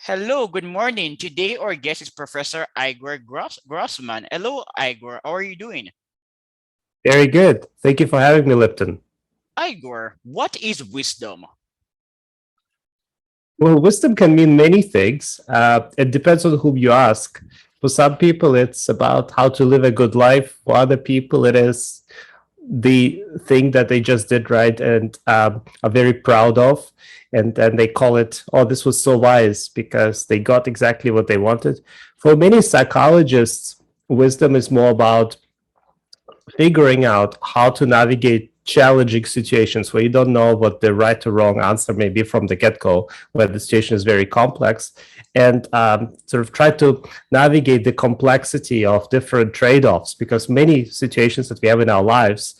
Hello, good morning. Today our guest is Professor Igor Grossman. Hello, Igor. How are you doing? Very good. Thank you for having me, Lipton. Igor, what is wisdom? Well, wisdom can mean many things. It depends on whom you ask. For some people, it's about how to live a good life. For other people, it is the thing that they just did right and are very proud of. And then they call it, oh, this was so wise because they got exactly what they wanted. For many psychologists, wisdom is more about figuring out how to navigate challenging situations where you don't know what the right or wrong answer may be from the get-go, where the situation is very complex, and sort of try to navigate the complexity of different trade-offs, because many situations that we have in our lives,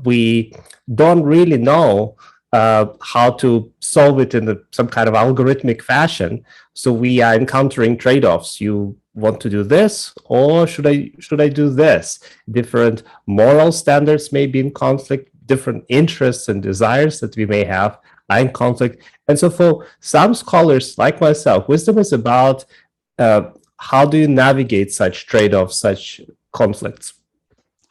we don't really know how to solve it in some kind of algorithmic fashion. So we are encountering trade-offs. You want to do this, or should I do this? Different moral standards may be in conflict, different interests and desires that we may have are in conflict. And so for some scholars like myself, wisdom is about how do you navigate such trade-offs, such conflicts.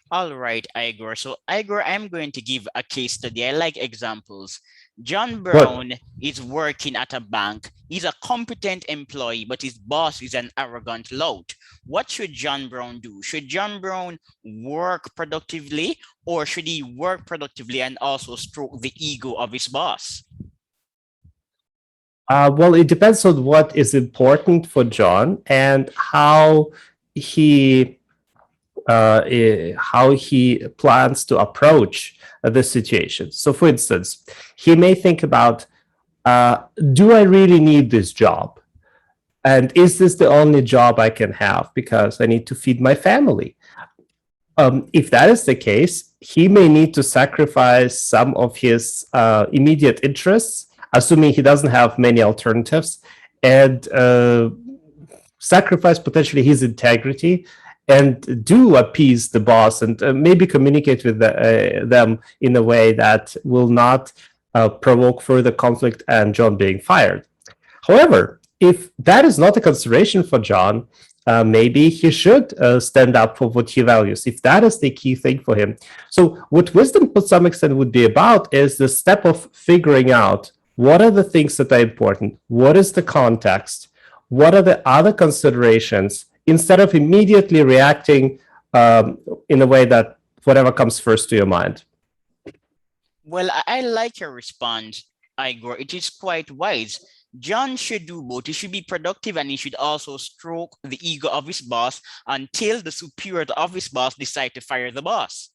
All right, Igor. So, Igor, I'm going to give a case study. I like examples. John Good. Brown is working at a bank. He's a competent employee, but his boss is an arrogant lout. What should John Brown do? Should John Brown work productively, or should he work productively and also stroke the ego of his boss? Well, it depends on what is important for John and he how he plans to approach the situation. So, for instance, he may think about, do I really need this job? And is this the only job I can have because I need to feed my family? If that is the case, he may need to sacrifice some of his immediate interests, assuming he doesn't have many alternatives, and sacrifice potentially his integrity and do appease the boss and maybe communicate with them in a way that will not provoke further conflict and John being fired. However, if that is not a consideration for John, maybe he should stand up for what he values, if that is the key thing for him. So, what wisdom to some extent would be about is the step of figuring out what are the things that are important, what is the context, what are the other considerations, instead of immediately reacting in a way that whatever comes first to your mind. Well, I like your response, Igor. It is quite wise. John should do both. He should be productive and he should also stroke the ego of his boss until the superior of his boss decide to fire the boss.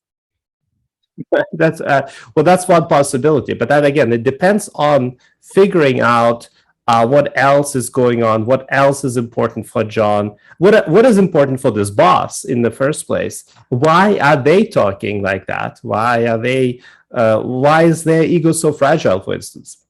That's well, that's one possibility. But then again, it depends on figuring out what else is going on, what else is important for John, what is important for this boss in the first place. Why are they talking like that? Why are they? Why is their ego so fragile, for instance?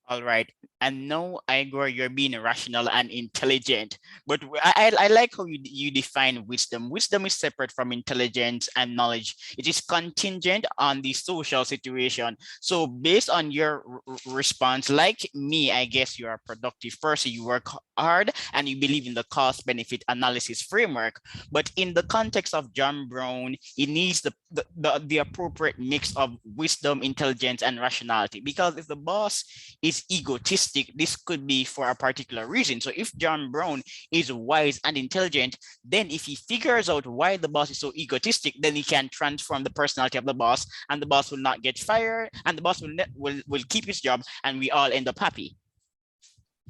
All right. And no, Igor, you're being rational and intelligent. But I like how you define wisdom. Wisdom is separate from intelligence and knowledge. It is contingent on the social situation. So based on your response, like me, I guess you're a productive person. You work hard and you believe in the cost benefit analysis framework. But in the context of John Brown, it needs the appropriate mix of wisdom, intelligence, and rationality. Because if the boss is egotistic, this could be for a particular reason. So if John Brown is wise and intelligent, then if he figures out why the boss is so egotistic, then he can transform the personality of the boss, and the boss will not get fired, and the boss will keep his job, and we all end up happy.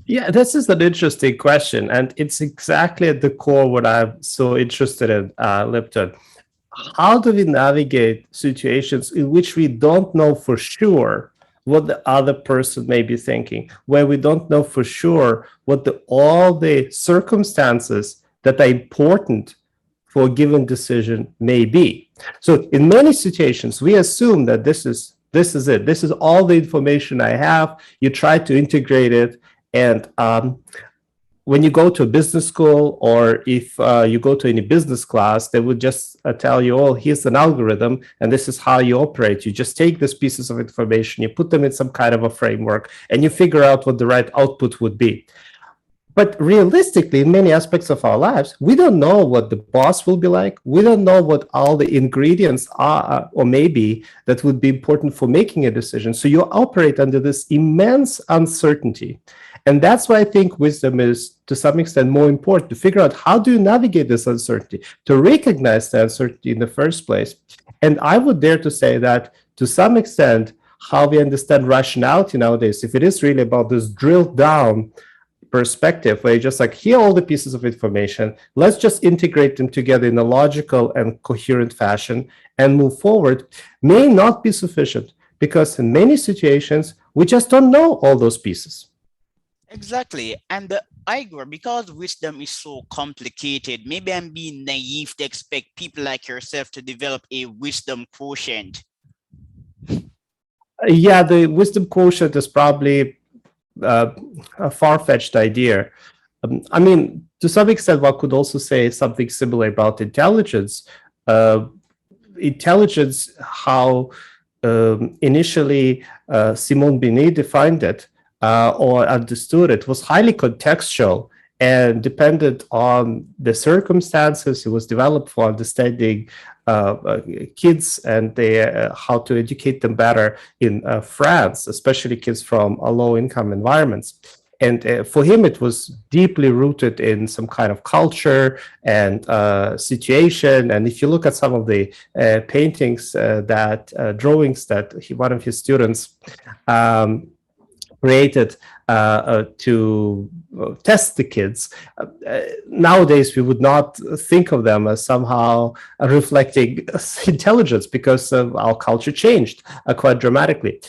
Yeah, this is an interesting question, and it's exactly at the core what I'm so interested in, Lipton. How do we navigate situations in which we don't know for sure what the other person may be thinking, where we don't know for sure what all the circumstances that are important for a given decision may be? So in many situations, we assume that this is it. This is all the information I have. You try to integrate it, and when you go to a business school, or if you go to any business class, they would just tell you, oh, here's an algorithm and this is how you operate. You just take these pieces of information, you put them in some kind of a framework, and you figure out what the right output would be. But realistically, in many aspects of our lives, we don't know what the boss will be like. We don't know what all the ingredients are, or maybe that would be important for making a decision. So you operate under this immense uncertainty. And that's why I think wisdom is, to some extent, more important to figure out how do you navigate this uncertainty, to recognize the uncertainty in the first place. And I would dare to say that, to some extent, how we understand rationality nowadays, if it is really about this drilled down perspective where you just like, here are all the pieces of information, let's just integrate them together in a logical and coherent fashion and move forward, may not be sufficient, because in many situations we just don't know all those pieces. Exactly. And Igor, because wisdom is so complicated, maybe I'm being naive to expect people like yourself to develop a wisdom quotient. Yeah, the wisdom quotient is probably uh, a far-fetched idea. I mean, to some extent, one could also say something similar about intelligence. Uh, Intelligence, how initially Simone Binet defined it or understood it, was highly contextual and depended on the circumstances. It was developed for understanding kids and how to educate them better in France, especially kids from low-income environments. And for him, it was deeply rooted in some kind of culture and situation. And if you look at some of the paintings, drawings that one of his students created to test the kids. Nowadays, we would not think of them as somehow reflecting intelligence, because our culture changed quite dramatically.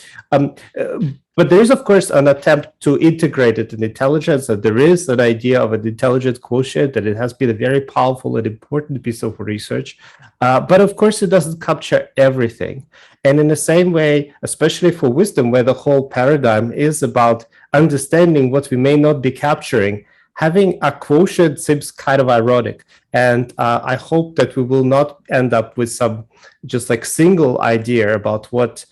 But there is, of course, an attempt to integrate it in intelligence, and there is an idea of an intelligence quotient, that it has been a very powerful and important piece of research. But of course, it doesn't capture everything. And in the same way, especially for wisdom, where the whole paradigm is about understanding what we may not be capturing, having a quotient seems kind of ironic. And I hope that we will not end up with some just like single idea about what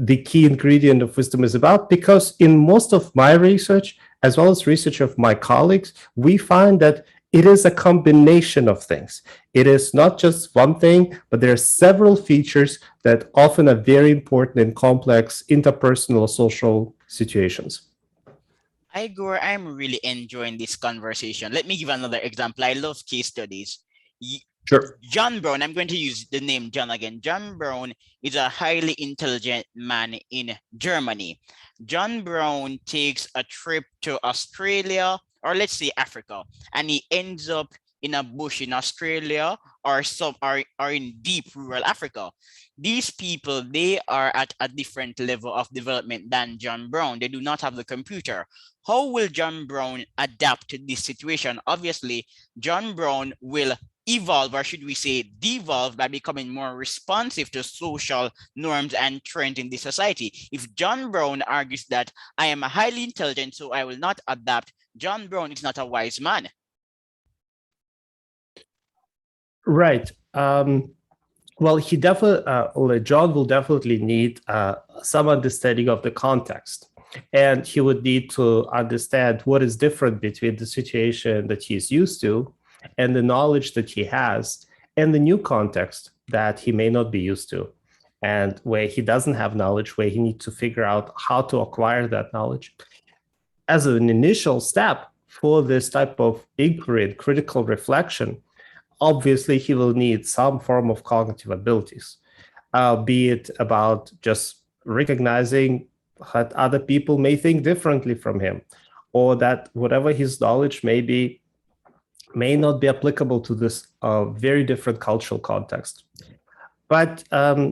the key ingredient of wisdom is about, because in most of my research, as well as research of my colleagues, we find that it is a combination of things. It is not just one thing, but there are several features that often are very important in complex interpersonal social situations. Igor, I'm really enjoying this conversation. Let me give another example. I love case studies. Sure. John Brown, I'm going to use the name John again. John Brown is a highly intelligent man in Germany. John Brown takes a trip to Australia, or let's say Africa, and he ends up in a bush in Australia, or in deep rural Africa. These people, they are at a different level of development than John Brown. They do not have the computer. How will John Brown adapt to this situation? Obviously, John Brown will evolve, or should we say devolve, by becoming more responsive to social norms and trends in this society. If John Brown argues that I am a highly intelligent, so I will not adapt, John Brown is not a wise man. Right. Well, John will definitely need some understanding of the context. And he would need to understand what is different between the situation that he's used to and the knowledge that he has, and the new context that he may not be used to, and where he doesn't have knowledge, where he needs to figure out how to acquire that knowledge. As an initial step for this type of inquiry and critical reflection, obviously he will need some form of cognitive abilities, be it about just recognizing that other people may think differently from him, or that whatever his knowledge may be may not be applicable to this very different cultural context. But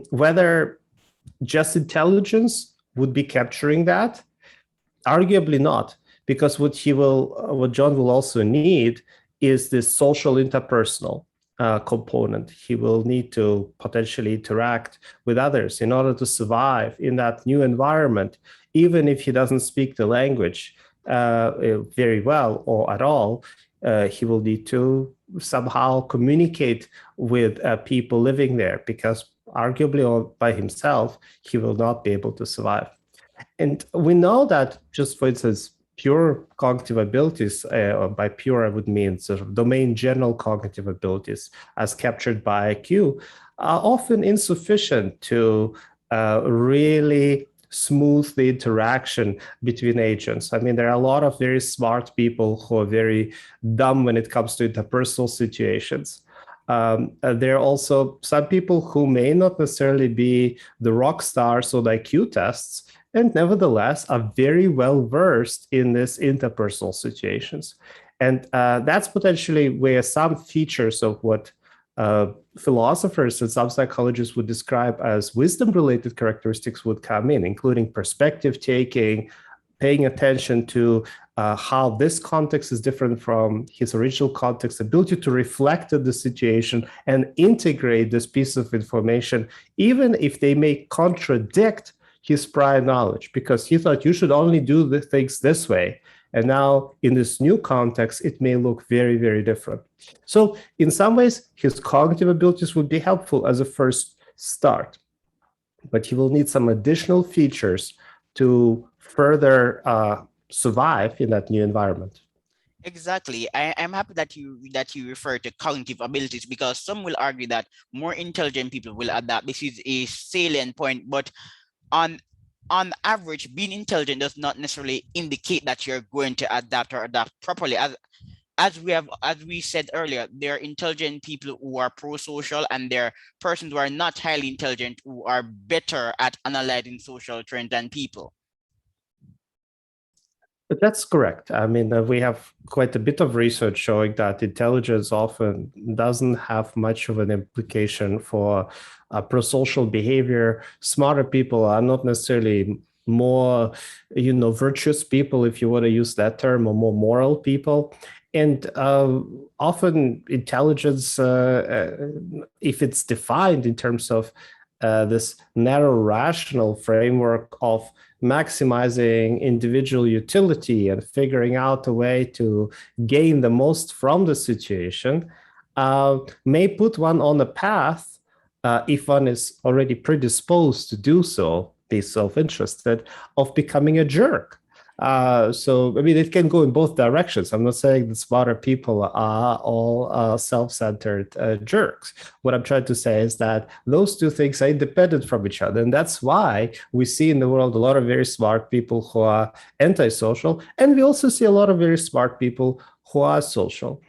whether just intelligence would be capturing that, arguably not, because what John will also need is this social interpersonal component. He will need to potentially interact with others in order to survive in that new environment, even if he doesn't speak the language very well or at all. He will need to somehow communicate with people living there, because arguably all by himself, he will not be able to survive. And we know that, just for instance, pure cognitive abilities, by pure I would mean sort of domain general cognitive abilities as captured by IQ, are often insufficient to really smooth the interaction between agents. I mean, there are a lot of very smart people who are very dumb when it comes to interpersonal situations. There are also some people who may not necessarily be the rock stars on IQ tests, and nevertheless are very well versed in these interpersonal situations. And that's potentially where some features of what philosophers and some psychologists would describe as wisdom-related characteristics would come in, including perspective taking, paying attention to how this context is different from his original context, ability to reflect on the situation and integrate this piece of information, even if they may contradict his prior knowledge, because he thought you should only do the things this way. And now in this new context, it may look very, very different. So in some ways, his cognitive abilities would be helpful as a first start, but he will need some additional features to further survive in that new environment. Exactly. I'm happy that you refer to cognitive abilities, because some will argue that more intelligent people will adapt. This is a salient point, but on on average, being intelligent does not necessarily indicate that you're going to adapt or adapt properly. As we said earlier, there are intelligent people who are pro-social, and there are persons who are not highly intelligent who are better at analyzing social trends than people. But that's correct. I mean, we have quite a bit of research showing that intelligence often doesn't have much of an implication for pro-social behavior. Smarter people are not necessarily more, virtuous people, if you want to use that term, or more moral people. And often intelligence, if it's defined in terms of this narrow rational framework of maximizing individual utility and figuring out a way to gain the most from the situation, may put one on a path, if one is already predisposed to do so, be self-interested, of becoming a jerk. So, I mean, it can go in both directions. I'm not saying that smarter people are all self-centered jerks. What I'm trying to say is that those two things are independent from each other. And that's why we see in the world a lot of very smart people who are antisocial. And we also see a lot of very smart people who are social.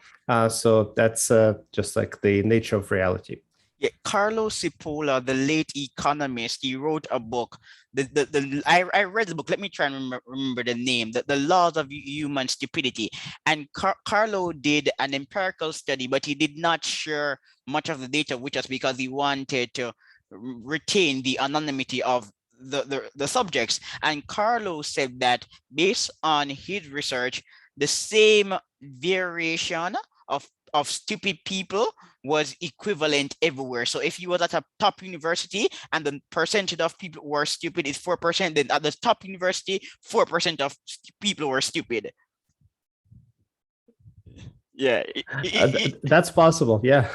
So that's just like the nature of reality. Yeah, Carlos Cipolla, the late economist, he wrote a book. I read the book. Let me try and remember the name. The Laws of Human Stupidity. And Carlo did an empirical study, but he did not share much of the data with us because he wanted to retain the anonymity of the subjects. And Carlo said that based on his research, the same variation of stupid people was equivalent everywhere. So if you was at a top university and the percentage of people who are stupid is 4%, then at the top university, 4% of people were stupid. Yeah, that's possible. Yeah,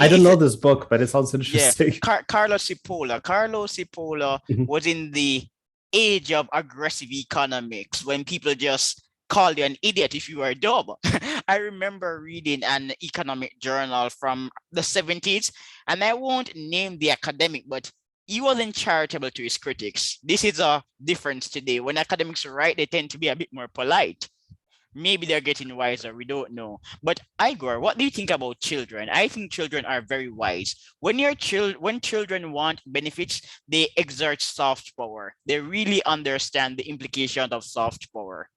I don't know this book, but it sounds interesting. Yeah, Carlos Cipolla was in the age of aggressive economics, when people just call you an idiot if you are dumb. I remember reading an economic journal from the 70s, and I won't name the academic, but he wasn't charitable to his critics. This is a difference today. When academics write, they tend to be a bit more polite. Maybe they're getting wiser, we don't know. But Igor, what do you think about children? I think children are very wise. When children want benefits, they exert soft power. They really understand the implications of soft power.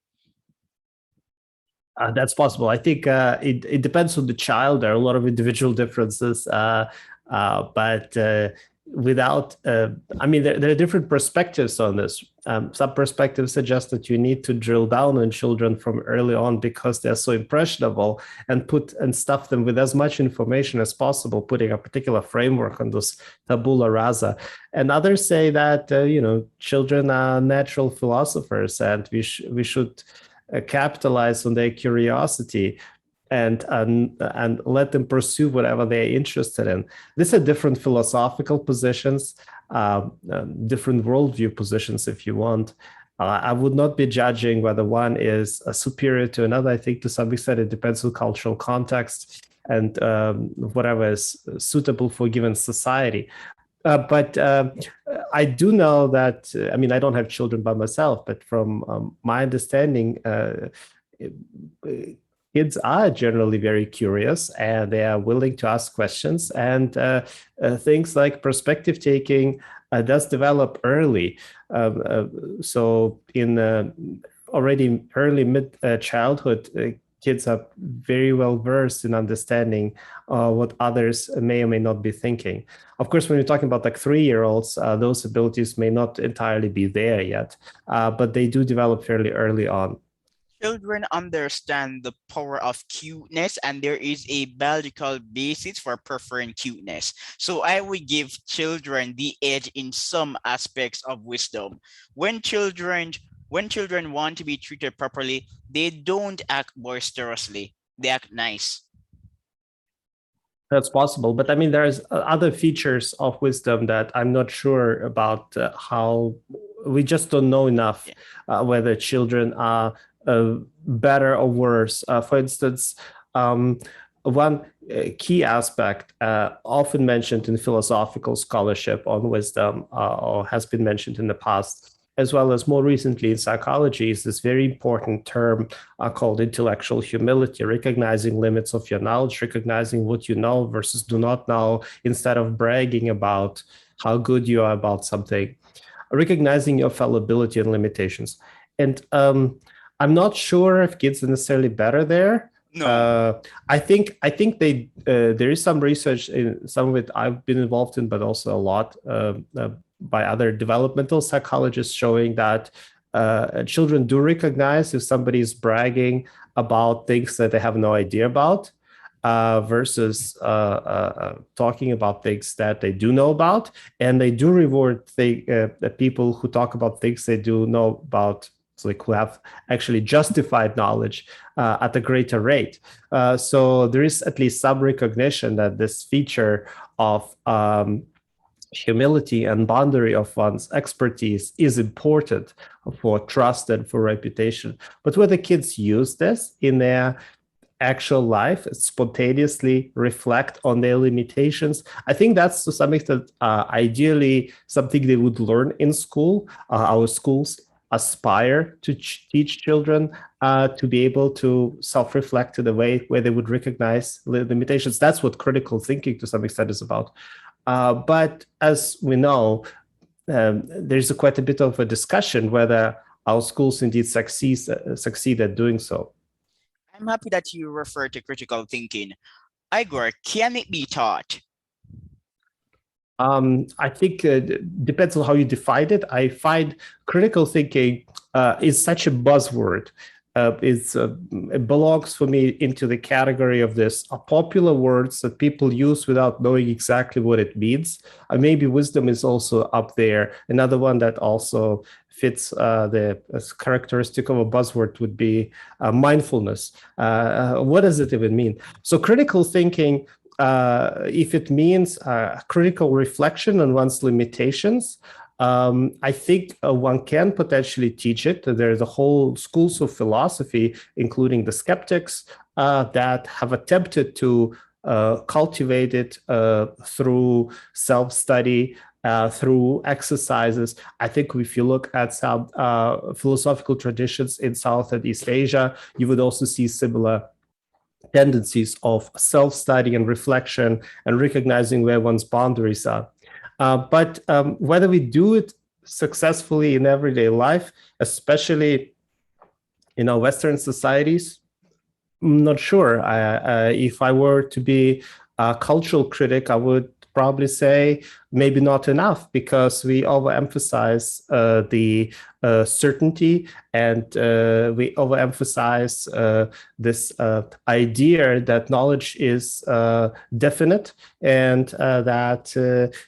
That's possible. I think it depends on the child. There are a lot of individual differences, but without, I mean, there are different perspectives on this. Some perspectives suggest that you need to drill down on children from early on because they're so impressionable, and stuff them with as much information as possible, putting a particular framework on this tabula rasa. And others say that children are natural philosophers, and we should capitalize on their curiosity and let them pursue whatever they're interested in. These are different philosophical positions, different worldview positions, if you want. I would not be judging whether one is superior to another. I think to some extent it depends on cultural context and whatever is suitable for a given society. But I do know that, I mean, I don't have children by myself, but from my understanding, kids are generally very curious and they are willing to ask questions. And things like perspective taking does develop early. So in already early mid childhood, kids are very well versed in understanding what others may or may not be thinking. Of course, when you're talking about like 3-year-olds, those abilities may not entirely be there yet, but they do develop fairly early on. Children understand the power of cuteness, and there is a biological basis for preferring cuteness. So I would give children the edge in some aspects of wisdom. When children when children want to be treated properly, they don't act boisterously. They act nice. That's possible, but I mean, there's other features of wisdom that I'm not sure about how we just don't know enough Yeah. whether children are better or worse. For instance, one key aspect often mentioned in philosophical scholarship on wisdom or has been mentioned in the past, as well as more recently in psychology, is this very important term called intellectual humility, recognizing limits of your knowledge, recognizing what you know versus do not know, instead of bragging about how good you are about something, recognizing your fallibility and limitations. And I'm not sure if kids are necessarily better there. No. Uh, I think they there is some research in some of it I've been involved in, but also a lot by other developmental psychologists showing that children do recognize if somebody is bragging about things that they have no idea about versus talking about things that they do know about, and they do reward the people who talk about things they do know about, so like who have actually justified knowledge at a greater rate. So there is at least some recognition that this feature of humility and boundary of one's expertise is important for trust and for reputation. But whether kids use this in their actual life, spontaneously reflect on their limitations, I think that's to some extent ideally something they would learn in school. Our schools aspire to teach children to be able to self-reflect in a way where they would recognize limitations. That's what critical thinking to some extent is about. But as we know, there's quite a bit of a discussion whether our schools indeed succeed at doing so. I'm happy that you refer to critical thinking. Igor, can it be taught? I think depends on how you define it. I find critical thinking is such a buzzword. It belongs for me into the category of this popular words that people use without knowing exactly what it means. Maybe wisdom is also up there. Another one that also fits the characteristic of a buzzword would be mindfulness. What does it even mean? So critical thinking, if it means critical reflection on one's limitations, I think one can potentially teach it. There's a whole schools of philosophy, including the skeptics, that have attempted to cultivate it through self-study, through exercises. I think if you look at some philosophical traditions in South and East Asia, you would also see similar tendencies of self-study and reflection and recognizing where one's boundaries are. But whether we do it successfully in everyday life, especially in our Western societies, I'm not sure. If I were to be a cultural critic, I would probably say maybe not enough, because we overemphasize the certainty, and we overemphasize this idea that knowledge is definite, and that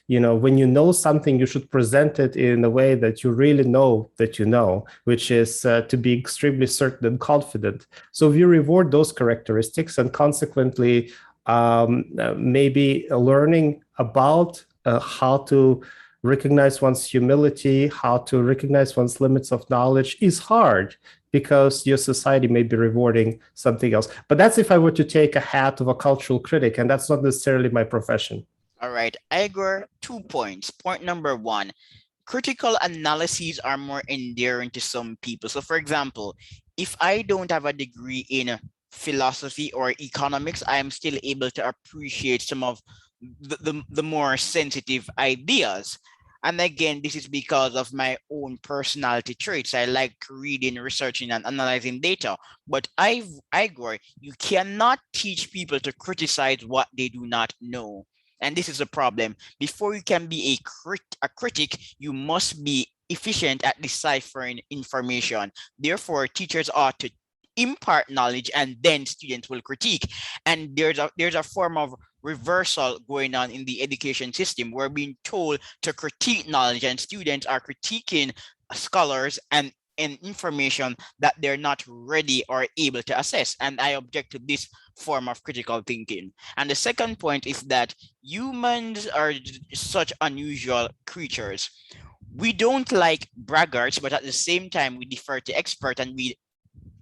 when you know something, you should present it in a way that you really know that you know, which is to be extremely certain and confident. So if you reward those characteristics, and consequently maybe learning about how to recognize one's humility, how to recognize one's limits of knowledge is hard because your society may be rewarding something else. But that's if I were to take a hat of a cultural critic, and that's not necessarily my profession. All right, Igor, 2 points. Point number one, critical analyses are more endearing to some people. So, for example, if I don't have a degree in philosophy or economics, I am still able to appreciate some of the more sensitive ideas. And again, this is because of my own personality traits. I like reading, researching, and analyzing data. But Igor, you cannot teach people to criticize what they do not know. And this is a problem. Before you can be a critic, you must be efficient at deciphering information. Therefore, teachers ought to impart knowledge and then students will critique. And there's a form of reversal going on in the education system. We're being told to critique knowledge and students are critiquing scholars and information that they're not ready or able to assess. And I object to this form of critical thinking. And the second point is that humans are such unusual creatures. We don't like braggarts, but at the same time, we defer to experts and we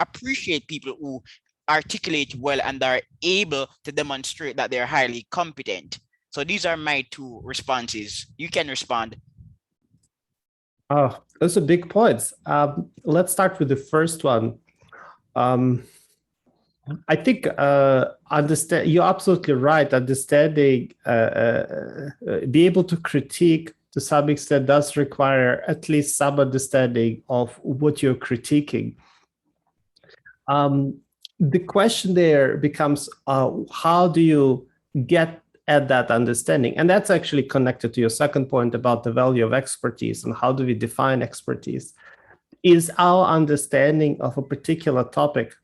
appreciate people who articulate well and are able to demonstrate that they're highly competent. So these are my two responses. You can respond. Oh, those are big points. Let's start with the first one. I think understand. You're absolutely right. Understanding, be able to critique to some extent does require at least some understanding of what you're critiquing. The question there becomes, how do you get at that understanding? And that's actually connected to your second point about the value of expertise and how do we define expertise. Is our understanding of a particular topic,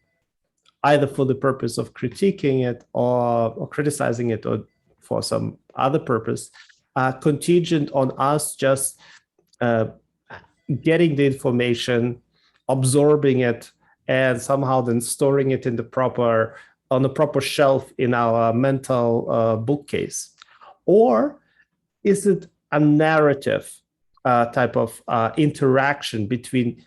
either for the purpose of critiquing it or criticizing it or for some other purpose, contingent on us just getting the information, absorbing it, and somehow then storing it on the proper shelf in our mental bookcase? Or is it a narrative type of interaction between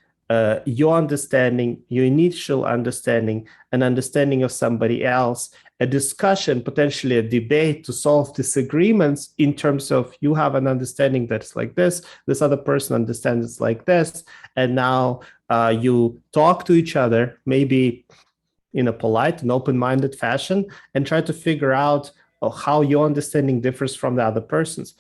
your understanding, your initial understanding, an understanding of somebody else, a discussion, potentially a debate to solve disagreements in terms of you have an understanding that's like this other person understands it's like this, and now you talk to each other, maybe in a polite and open-minded fashion, and try to figure out how your understanding differs from the other person's.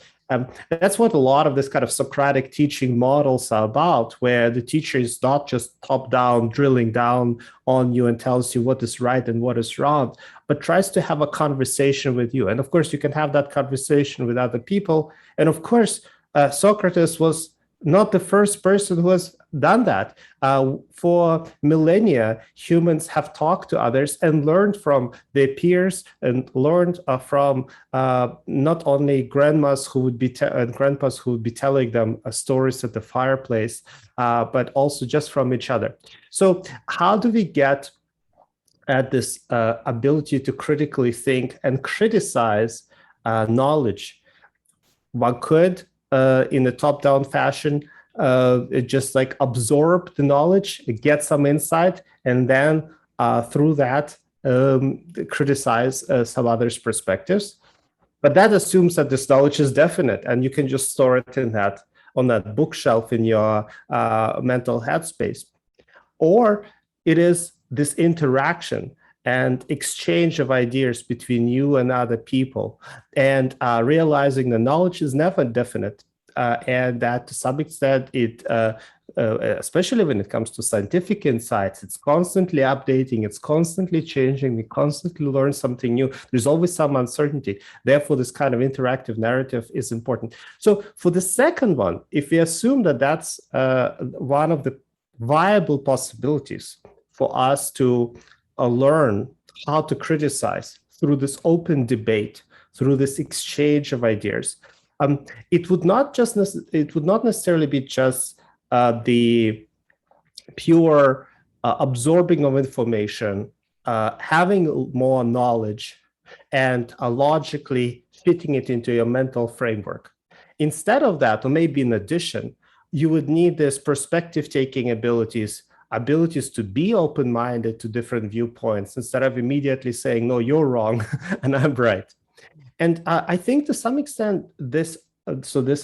That's what a lot of this kind of Socratic teaching models are about, where the teacher is not just top-down, drilling down on you and tells you what is right and what is wrong, but tries to have a conversation with you. And of course, you can have that conversation with other people. And of course, Socrates was not the first person who has done that. For millennia, humans have talked to others and learned from their peers and learned from not only grandmas who would be and grandpas who would be telling them stories at the fireplace, but also just from each other. So how do we get at this ability to critically think and criticize knowledge? One could, in a top-down fashion, just like absorb the knowledge, get some insight, and then through that criticize some others' perspectives. But that assumes that this knowledge is definite, and you can just store it on that bookshelf in your mental headspace. Or it is this interaction and exchange of ideas between you and other people, and realizing the knowledge is never definite, and that to some extent it, especially when it comes to scientific insights, it's constantly updating, it's constantly changing, we constantly learn something new. There's always some uncertainty. Therefore, this kind of interactive narrative is important. So for the second one, if we assume that that's one of the viable possibilities for us to learn how to criticize through this open debate, through this exchange of ideas, it would not necessarily be just the pure absorbing of information, having more knowledge, and logically fitting it into your mental framework. instead of that, or maybe in addition, you would need this perspective taking abilities to be open-minded to different viewpoints instead of immediately saying, no, you're wrong and I'm right. And I think to some extent, this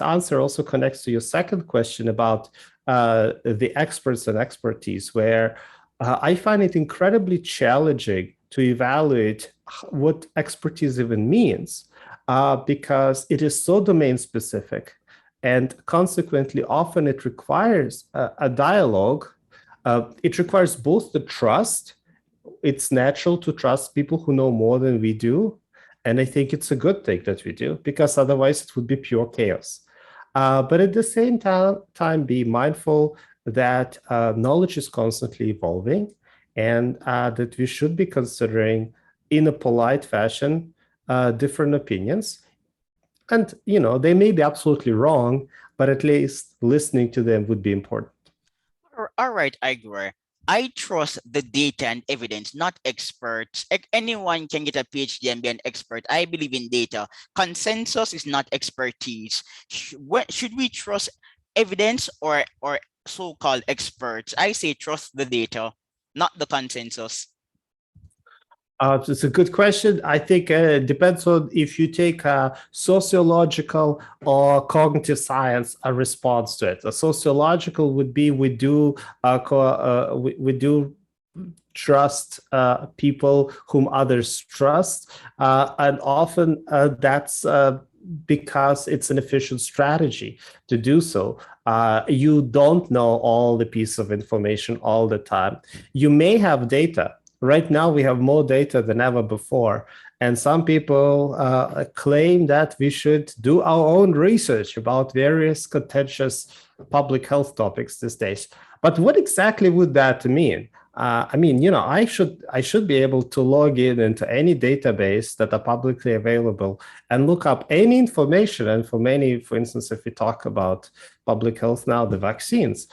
answer also connects to your second question about the experts and expertise, where I find it incredibly challenging to evaluate what expertise even means, because it is so domain specific. And consequently, often it requires a dialogue. It requires both the trust. It's natural to trust people who know more than we do. And I think it's a good thing that we do, because otherwise it would be pure chaos. But at the same time, be mindful that knowledge is constantly evolving, and that we should be considering, in a polite fashion, different opinions. And, they may be absolutely wrong, but at least listening to them would be important. All right, Igor. I trust the data and evidence, not experts. Anyone can get a PhD and be an expert. I believe in data. Consensus is not expertise. Should we trust evidence or so-called experts? I say trust the data, not the consensus. It's a good question. I think it depends on if you take a sociological or cognitive science a response to it. A sociological would be we do trust people whom others trust, and often that's because it's an efficient strategy to do so. You don't know all the pieces of information all the time. You may have data. Right now, we have more data than ever before. And some people claim that we should do our own research about various contentious public health topics these days. But what exactly would that mean? I should be able to log in into any database that are publicly available and look up any information. And for instance, if we talk about public health now, the vaccines,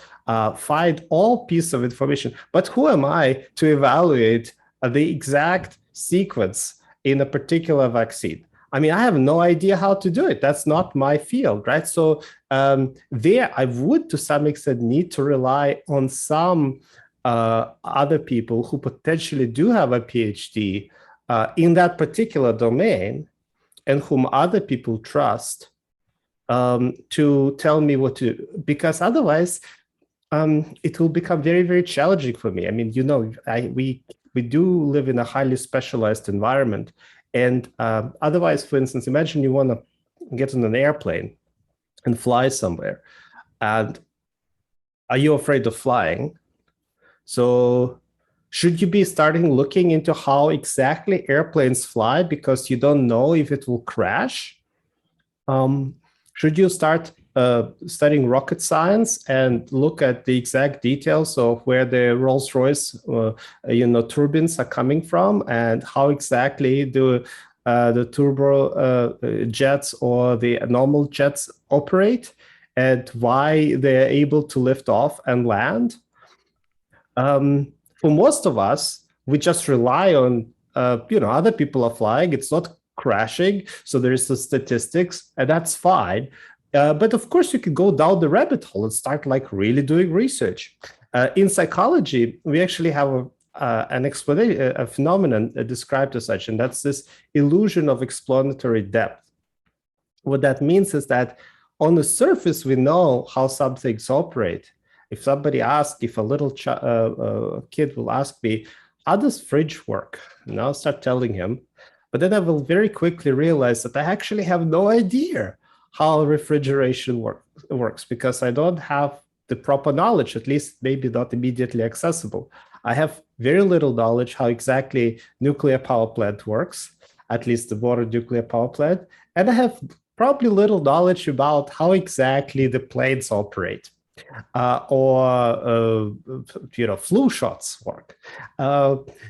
find all pieces of information. But who am I to evaluate the exact sequence in a particular vaccine? I have no idea how to do it. That's not my field, right? So there, I would, to some extent, need to rely on some other people who potentially do have a PhD in that particular domain, and whom other people trust, to tell me what to do. Because otherwise, it will become very, very challenging for me. We do live in a highly specialized environment. And otherwise, for instance, imagine you want to get on an airplane and fly somewhere. And are you afraid of flying? So should you be starting looking into how exactly airplanes fly because you don't know if it will crash? Should you start studying rocket science and look at the exact details of where the Rolls-Royce turbines are coming from, and how exactly the turbo jets or the normal jets operate, and why they're able to lift off and land? For most of us, we just rely on other people are flying. It's not crashing, so there is the statistics, and that's fine. But of course, you could go down the rabbit hole and start really doing research. In psychology, we actually have an explanation, a phenomenon described as such, and that's this illusion of explanatory depth. What that means is that on the surface, we know how some things operate. If somebody asks, if a little kid will ask me, how does fridge work? And I'll start telling him. But then I will very quickly realize that I actually have no idea how refrigeration works, because I don't have the proper knowledge, at least maybe not immediately accessible. I have very little knowledge how exactly nuclear power plant works, at least the water nuclear power plant. And I have probably little knowledge about how exactly the planes operate. Or flu shots work.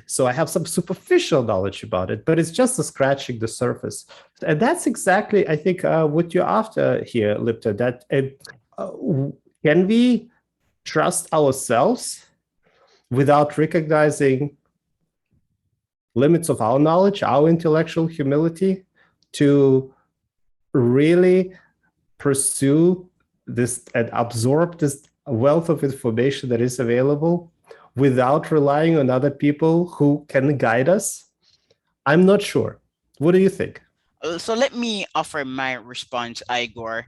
So I have some superficial knowledge about it, but it's just scratching the surface. And that's exactly, I think, what you're after here, Lipton, that can we trust ourselves without recognizing limits of our knowledge, our intellectual humility, to really pursue this and absorb this wealth of information that is available without relying on other people who can guide us? I'm not sure. What do you think? So let me offer my response, Igor.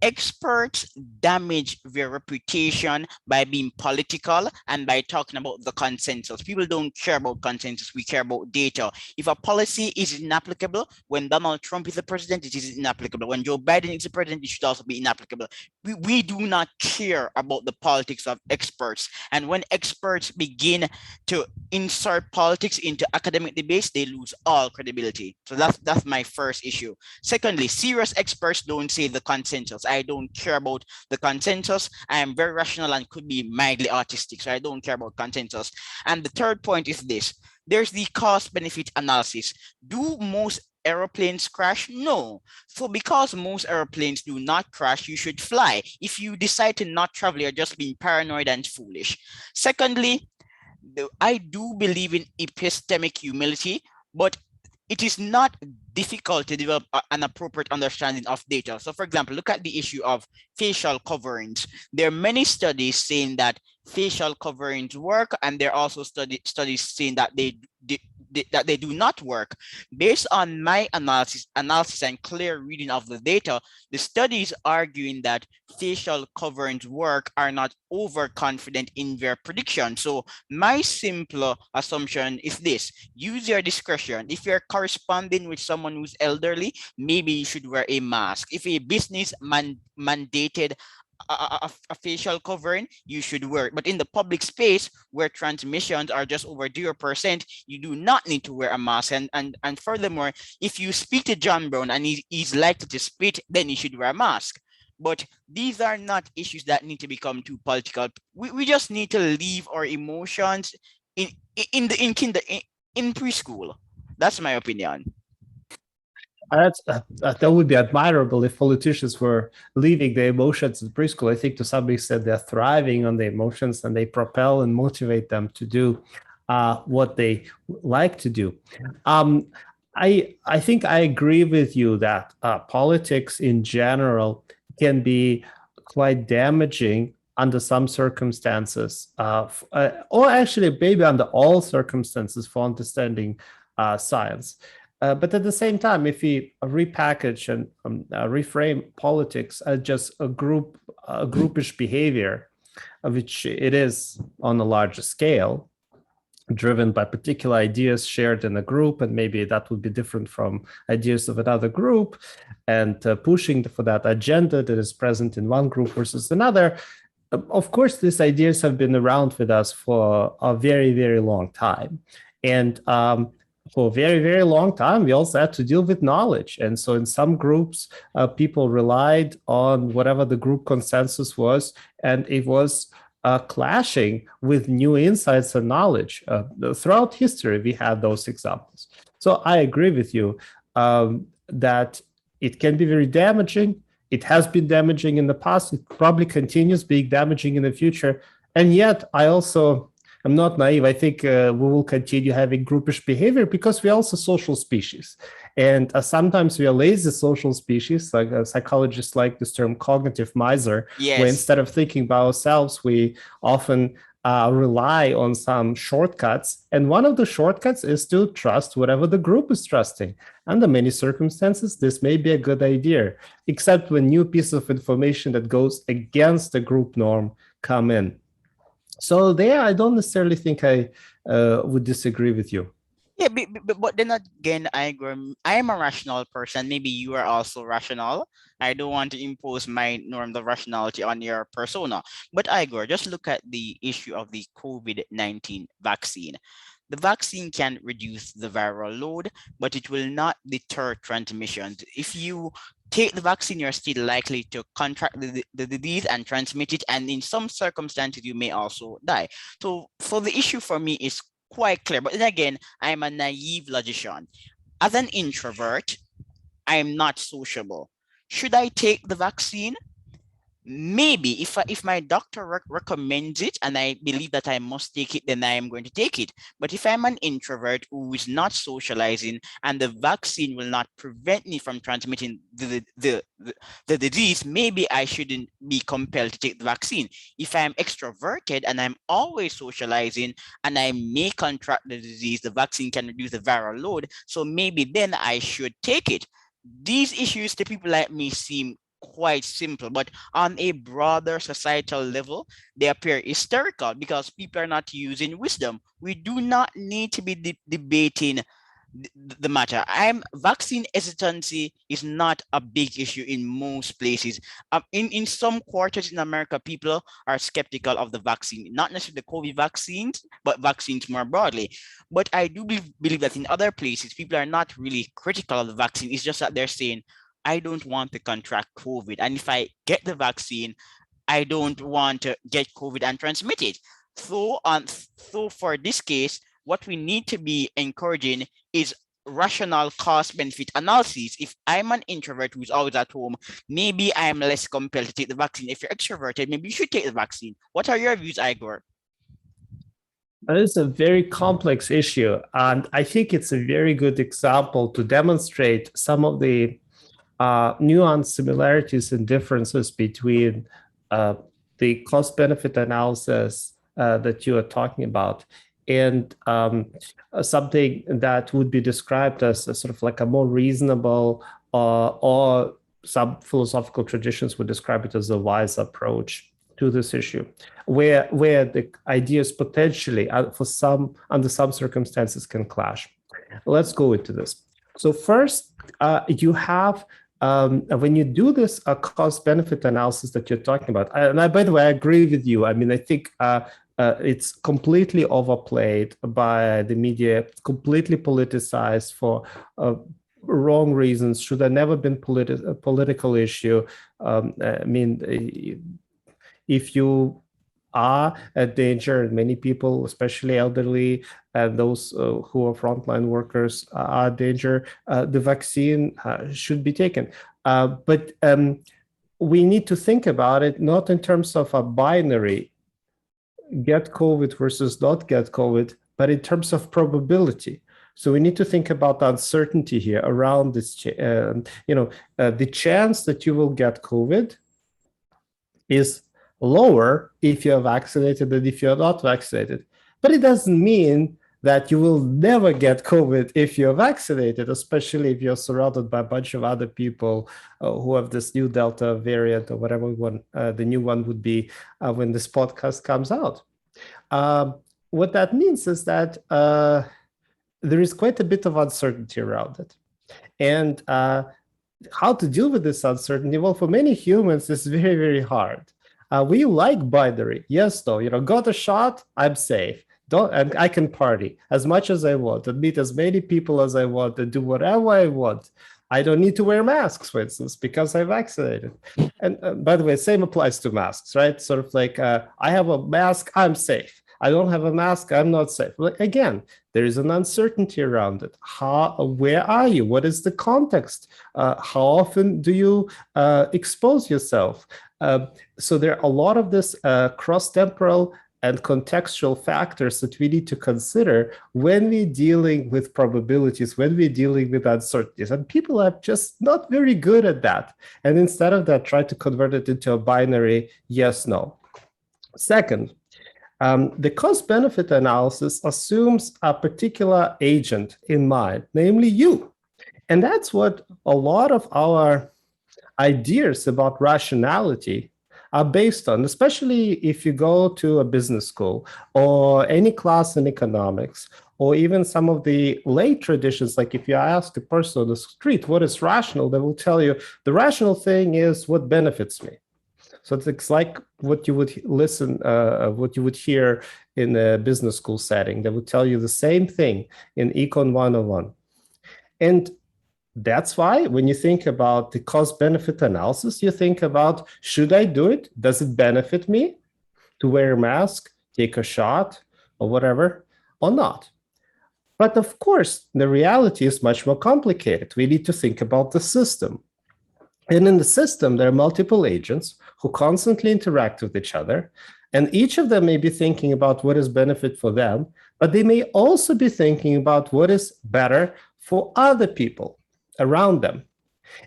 Experts damage their reputation by being political and by talking about the consensus. People don't care about consensus. We care about data. If a policy is inapplicable, when Donald Trump is the president, it is inapplicable. When Joe Biden is the president, it should also be inapplicable. We do not care about the politics of experts. And when experts begin to insert politics into academic debates, they lose all credibility. So that's my first issue. Secondly, serious experts don't say the consensus. I don't care about the consensus. I am very rational and could be mildly autistic, so I don't care about consensus. And the third point is this: there's the cost benefit analysis. Do most aeroplanes crash? No. So because most airplanes do not crash, you should fly. If you decide to not travel, you're just being paranoid and foolish. Secondly, I do believe in epistemic humility, but it is not difficult to develop an appropriate understanding of data. So for example, look at the issue of facial coverings. There are many studies saying that facial coverings work, and there are also studies saying that they do not work. Based on my analysis and clear reading of the data, the studies arguing that facial coverings work are not overconfident in their prediction. So my simple assumption is this: use your discretion. If you're corresponding with someone who's elderly, maybe you should wear a mask. If a business mandated a facial covering, you should wear it. But in the public space where transmissions are just over 0%, you do not need to wear a mask. And furthermore, if you speak to John Brown and he's likely to spit, then you should wear a mask. But these are not issues that need to become too political. We just need to leave our emotions in preschool. That's my opinion. That would be admirable if politicians were leaving the emotions in preschool. I think to some extent they're thriving on the emotions and they propel and motivate them to do what they like to do. I think I agree with you that politics in general can be quite damaging under some circumstances, or actually maybe under all circumstances for understanding science. But at the same time, if we repackage and reframe politics as just a groupish behavior, which it is on a larger scale, driven by particular ideas shared in a group, and maybe that would be different from ideas of another group, and pushing for that agenda that is present in one group versus another. Of course, these ideas have been around with us for a very, very long time. And for a very, very long time, we also had to deal with knowledge. And so in some groups, people relied on whatever the group consensus was, and it was clashing with new insights and knowledge. Throughout history, we had those examples. So I agree with you that it can be very damaging. It has been damaging in the past. It probably continues being damaging in the future. And yet, I'm not naive. I think we will continue having groupish behavior because we're also social species. And sometimes we are lazy social species. Like psychologists like this term cognitive miser, Yes. where instead of thinking about ourselves, we often rely on some shortcuts. And one of the shortcuts is to trust whatever the group is trusting. Under many circumstances, this may be a good idea, except when new pieces of information that goes against the group norm come in. So there, I don't necessarily think I would disagree with you. Yeah, but then again, I am a rational person. Maybe you are also rational. I don't want to impose my norms of rationality on your persona. But Igor, just look at the issue of the COVID-19 vaccine. The vaccine can reduce the viral load, but it will not deter transmission. If you take the vaccine, you're still likely to contract the disease and transmit it. And in some circumstances, you may also die. So the issue for me is quite clear. But then again, I'm a naive logician. As an introvert, I am not sociable. Should I take the vaccine? Maybe if my doctor recommends it and I believe that I must take it, then I am going to take it. But if I'm an introvert who is not socializing and the vaccine will not prevent me from transmitting the disease, maybe I shouldn't be compelled to take the vaccine. If I'm extroverted and I'm always socializing and I may contract the disease, the vaccine can reduce the viral load. So maybe then I should take it. These issues to people like me seem quite simple, but on a broader societal level, they appear hysterical because people are not using wisdom. We do not need to be debating the matter. I'm vaccine hesitancy is not a big issue in most places. In some quarters in America, people are skeptical of the vaccine, not necessarily the COVID vaccines, but vaccines more broadly. But I do believe that in other places, people are not really critical of the vaccine. It's just that they're saying, I don't want to contract COVID. And if I get the vaccine, I don't want to get COVID and transmit it. So for this case, what we need to be encouraging is rational cost benefit analysis. If I'm an introvert who's always at home, maybe I am less compelled to take the vaccine. If you're extroverted, maybe you should take the vaccine. What are your views, Igor? It's a very complex issue, and I think it's a very good example to demonstrate some of the nuanced similarities and differences between uh, the cost benefit analysis that you are talking about and something that would be described as a sort of like a more reasonable or some philosophical traditions would describe it as a wise approach to this issue, where the ideas potentially for some under some circumstances can clash. Let's go into this. So first, you have when you do this cost benefit analysis that you're talking about, and by the way, I agree with you. I mean, I think it's completely overplayed by the media, completely politicized for wrong reasons. Should have never been a political issue. I mean, if you are at danger, and many people, especially elderly and those who are frontline workers, are at danger, the vaccine should be taken. But we need to think about it not in terms of a binary, get COVID versus not get COVID, but in terms of probability. So we need to think about the uncertainty here around this. The chance that you will get COVID is lower if you're vaccinated than if you're not vaccinated. But it doesn't mean that you will never get COVID if you're vaccinated, especially if you're surrounded by a bunch of other people who have this new Delta variant or whatever one the new one would be when this podcast comes out. What that means is that there is quite a bit of uncertainty around it. And how to deal with this uncertainty? Well, for many humans, it's very, very hard. We like binary. Yes, no. Got a shot, I'm safe. And I can party as much as I want and meet as many people as I want and do whatever I want. I don't need to wear masks, for instance, because I'm vaccinated. And by the way, same applies to masks, right? Sort of like I have a mask, I'm safe. I don't have a mask, I'm not safe. But again, there is an uncertainty around it. Where are you? What is the context? How often do you expose yourself? So there are a lot of this cross-temporal and contextual factors that we need to consider when we're dealing with probabilities, when we're dealing with uncertainties. And people are just not very good at that. And instead of that, try to convert it into a binary yes, no. Second, the cost-benefit analysis assumes a particular agent in mind, namely you. And that's what a lot of our ideas about rationality are based on, especially if you go to a business school or any class in economics, or even some of the late traditions. Like if you ask a person on the street what is rational, they will tell you the rational thing is what benefits me. So it's like what you would what you would hear in a business school setting. They would tell you the same thing in Econ 101. And that's why when you think about the cost-benefit analysis, you think about, should I do it? Does it benefit me to wear a mask, take a shot, or whatever, or not? But of course, the reality is much more complicated. We need to think about the system. And in the system, there are multiple agents who constantly interact with each other. And each of them may be thinking about what is benefit for them, but they may also be thinking about what is better for other people around them.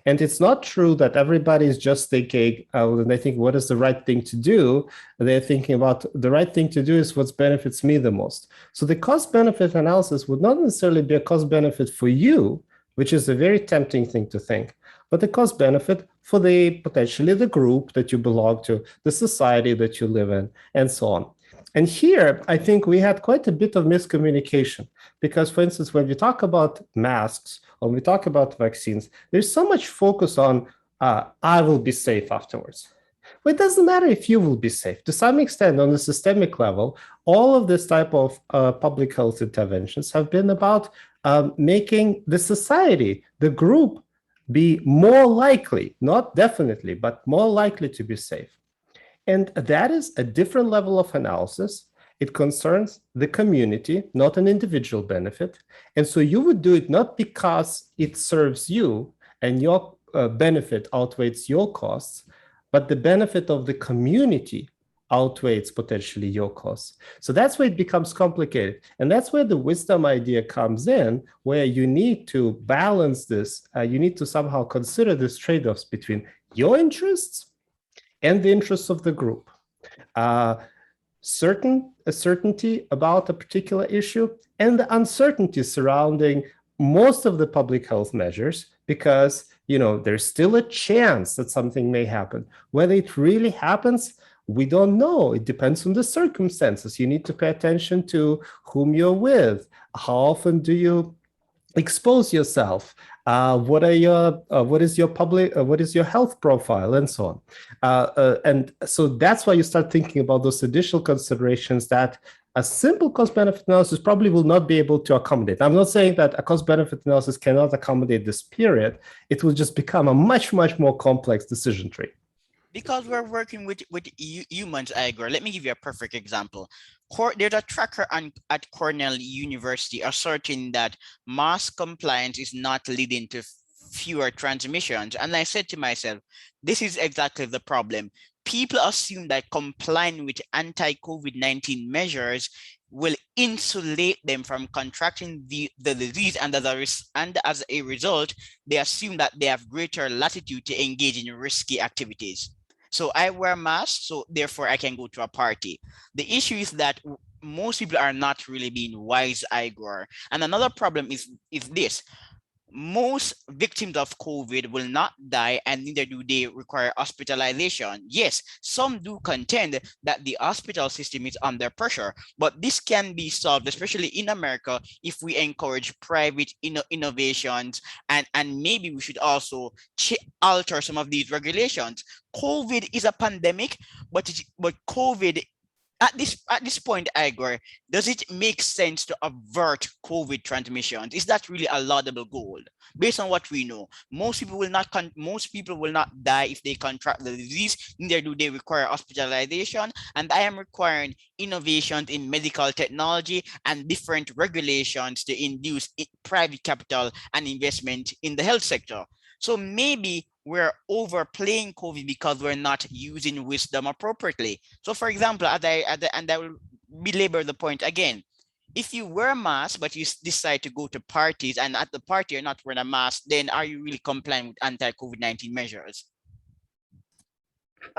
And it's not true that everybody is just thinking, when they think, what is the right thing to do? They're thinking about the right thing to do is what benefits me the most. So the cost benefit analysis would not necessarily be a cost benefit for you, which is a very tempting thing to think, but the cost benefit for the potentially the group that you belong to, the society that you live in, and so on. And here, I think we had quite a bit of miscommunication because, for instance, when we talk about masks, when we talk about vaccines, there's so much focus on I will be safe afterwards. But it doesn't matter if you will be safe. To some extent, on the systemic level, all of this type of public health interventions have been about making the society, the group, be more likely, not definitely, but more likely to be safe. And that is a different level of analysis. It concerns the community, not an individual benefit. And so you would do it not because it serves you and your benefit outweighs your costs, but the benefit of the community outweighs potentially your costs. So that's where it becomes complicated. And that's where the wisdom idea comes in, where you need to balance this. You need to somehow consider these trade-offs between your interests and the interests of the group. A certainty about a particular issue and the uncertainty surrounding most of the public health measures, because there's still a chance that something may happen. Whether it really happens, we don't know. It depends on the circumstances. You need to pay attention to whom you're with. How often do you expose yourself? What is your health profile, and so on. And so that's why you start thinking about those additional considerations that a simple cost-benefit analysis probably will not be able to accommodate. I'm not saying that a cost-benefit analysis cannot accommodate this period. It will just become a much, much more complex decision tree. Because we're working with humans, Igor. Let me give you a perfect example. There's a tracker at Cornell University asserting that mask compliance is not leading to fewer transmissions. And I said to myself, this is exactly the problem. People assume that complying with anti-COVID-19 measures will insulate them from contracting the disease, and as a result, they assume that they have greater latitude to engage in risky activities. So I wear a mask, so therefore I can go to a party. The issue is that most people are not really being wise, Igor. And another problem is this. Most victims of COVID will not die, and neither do they require hospitalization. Yes, some do contend that the hospital system is under pressure, but this can be solved, especially in America, if we encourage private innovations, and maybe we should also alter some of these regulations. COVID is a pandemic, but COVID at this point, Igor, does it make sense to avert COVID transmissions? Is that really a laudable goal? Based on what we know, most people will not die if they contract the disease. Neither do they require hospitalization. And I am requiring innovations in medical technology and different regulations to induce private capital and investment in the health sector. So maybe we're overplaying COVID because we're not using wisdom appropriately. So for example, and I will belabor the point again. If you wear a mask, but you decide to go to parties, and at the party you're not wearing a mask, then are you really complying with anti-COVID-19 measures?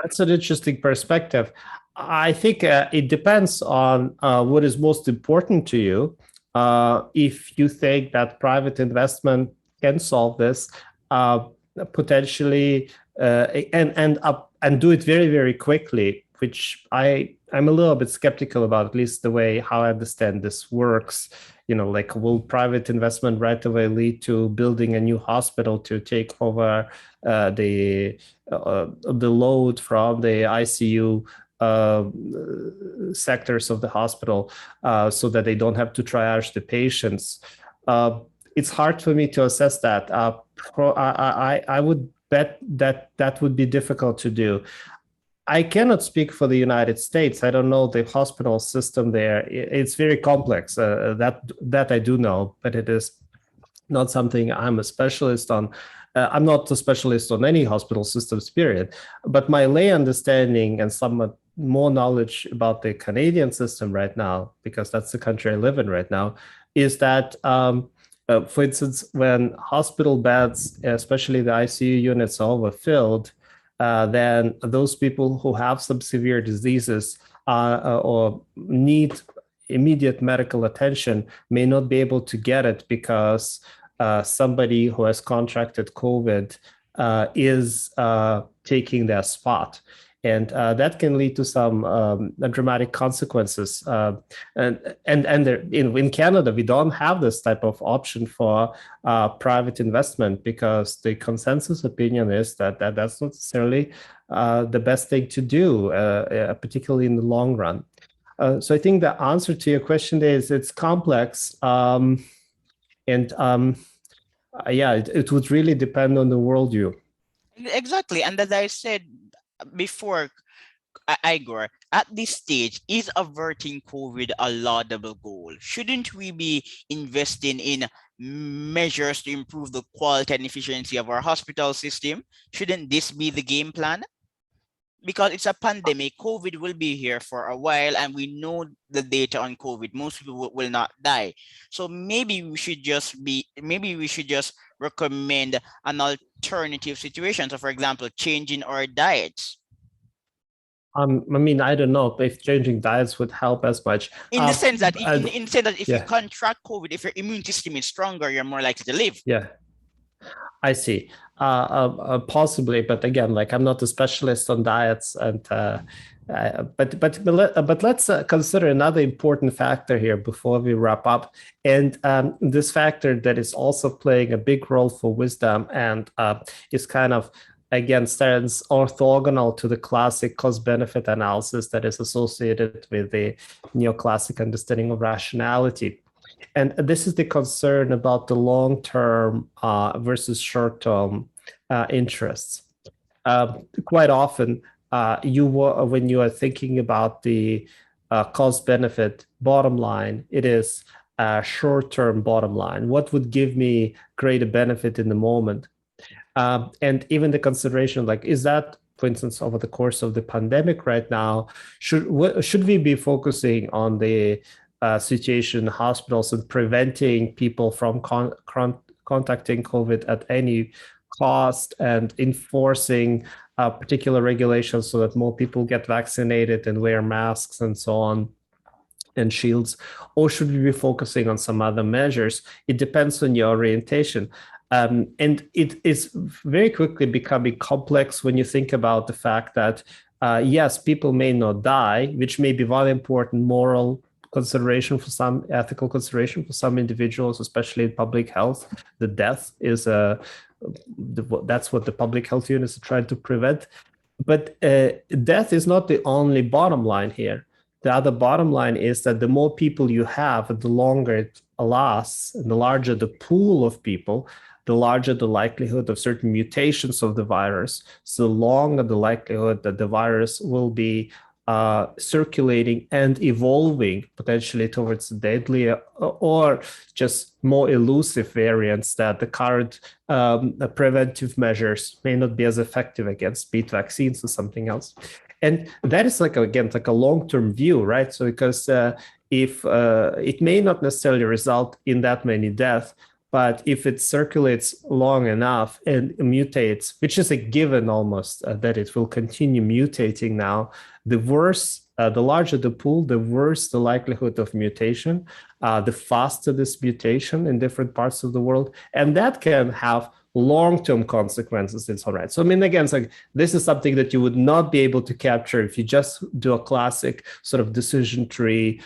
That's an interesting perspective. I think it depends on what is most important to you. If you think that private investment can solve this, potentially and do it very, very quickly, which I'm a little bit skeptical about, at least the way how I understand this works. Like, will private investment right away lead to building a new hospital to take over the load from the ICU sectors of the hospital, so that they don't have to triage the patients? It's hard for me to assess that. I would bet that would be difficult to do. I cannot speak for the United States. I don't know the hospital system there. It's very complex. That I do know, but it is not something I'm a specialist on. I'm not a specialist on any hospital systems, period. But my lay understanding and somewhat more knowledge about the Canadian system right now, because that's the country I live in right now, is that, for instance, when hospital beds, especially the ICU units, are overfilled, then those people who have some severe diseases or need immediate medical attention may not be able to get it because somebody who has contracted COVID is taking their spot. And that can lead to some dramatic consequences. And there, in Canada, we don't have this type of option for private investment because the consensus opinion is that that's not necessarily the best thing to do, particularly in the long run. So I think the answer to your question is it's complex. And yeah, it would really depend on the worldview. Exactly. And as I said before, Igor, at this stage, is averting COVID a laudable goal? Shouldn't we be investing in measures to improve the quality and efficiency of our hospital system? Shouldn't this be the game plan? Because it's a pandemic, COVID will be here for a while, and we know the data on COVID. Most people will not die. So maybe we should just recommend an alternative situation. So, for example, changing our diets. I mean, I don't know if changing diets would help as much. In the sense that, in the sense that if you yeah, contract COVID, if your immune system is stronger, you're more likely to live. yeah, I see. Possibly, but again, like I'm not a specialist on diets, and but let's consider another important factor here before we wrap up, and this factor that is also playing a big role for wisdom and is kind of again stands orthogonal to the classic cost-benefit analysis that is associated with the neoclassic understanding of rationality. And this is the concern about the long-term versus short-term interests. Quite often, when you are thinking about the cost-benefit bottom line, it is a short-term bottom line. What would give me greater benefit in the moment? And even the consideration, like, is that, for instance, over the course of the pandemic right now, should we be focusing on the situation in hospitals and preventing people from contacting COVID at any cost and enforcing particular regulations so that more people get vaccinated and wear masks and so on and shields? Or should we be focusing on some other measures? It depends on your orientation. And it is very quickly becoming complex when you think about the fact that, yes, people may not die, which may be one important moral consideration for some, ethical consideration for some individuals, especially in public health. The death is that's what the public health units are trying to prevent. But death is not the only bottom line here. The other bottom line is that the more people you have, the longer it lasts, and the larger the pool of people, the larger the likelihood of certain mutations of the virus, so the longer the likelihood that the virus will be circulating and evolving potentially towards deadlier or just more elusive variants that the current preventive measures may not be as effective against, be it vaccines or something else. And that is like, again, like a long-term view, right? So because if it may not necessarily result in that many deaths, but if it circulates long enough and mutates, which is a given almost that it will continue mutating now, the worse, the larger the pool, the worse the likelihood of mutation, the faster this mutation in different parts of the world. And that can have long-term consequences. It's all right. So, I mean, again, it's like this is something that you would not be able to capture if you just do a classic sort of decision tree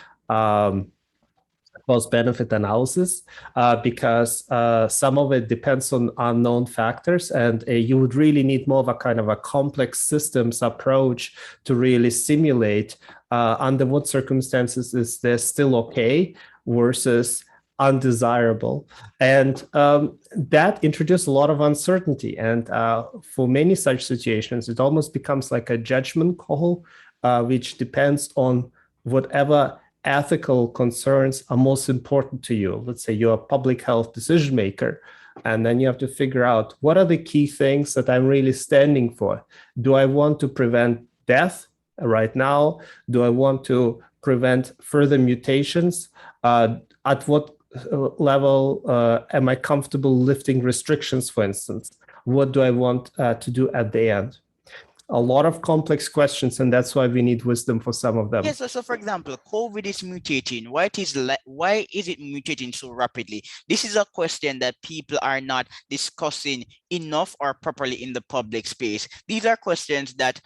cost-benefit analysis, because some of it depends on unknown factors, and you would really need more of a kind of a complex systems approach to really simulate under what circumstances is this still okay versus undesirable. And that introduced a lot of uncertainty. And for many such situations, it almost becomes like a judgment call, which depends on whatever ethical concerns are most important to you. Let's say you're a public health decision maker. And then you have to figure out, what are the key things that I'm really standing for? Do I want to prevent death right now? Do I want to prevent further mutations? At what level am I comfortable lifting restrictions, for instance? What do I want to do at the end? A lot of complex questions, and that's why we need wisdom for some of them. Yes, so for example, COVID is mutating. Why is it mutating so rapidly? This is a question that people are not discussing enough or properly in the public space. These are questions that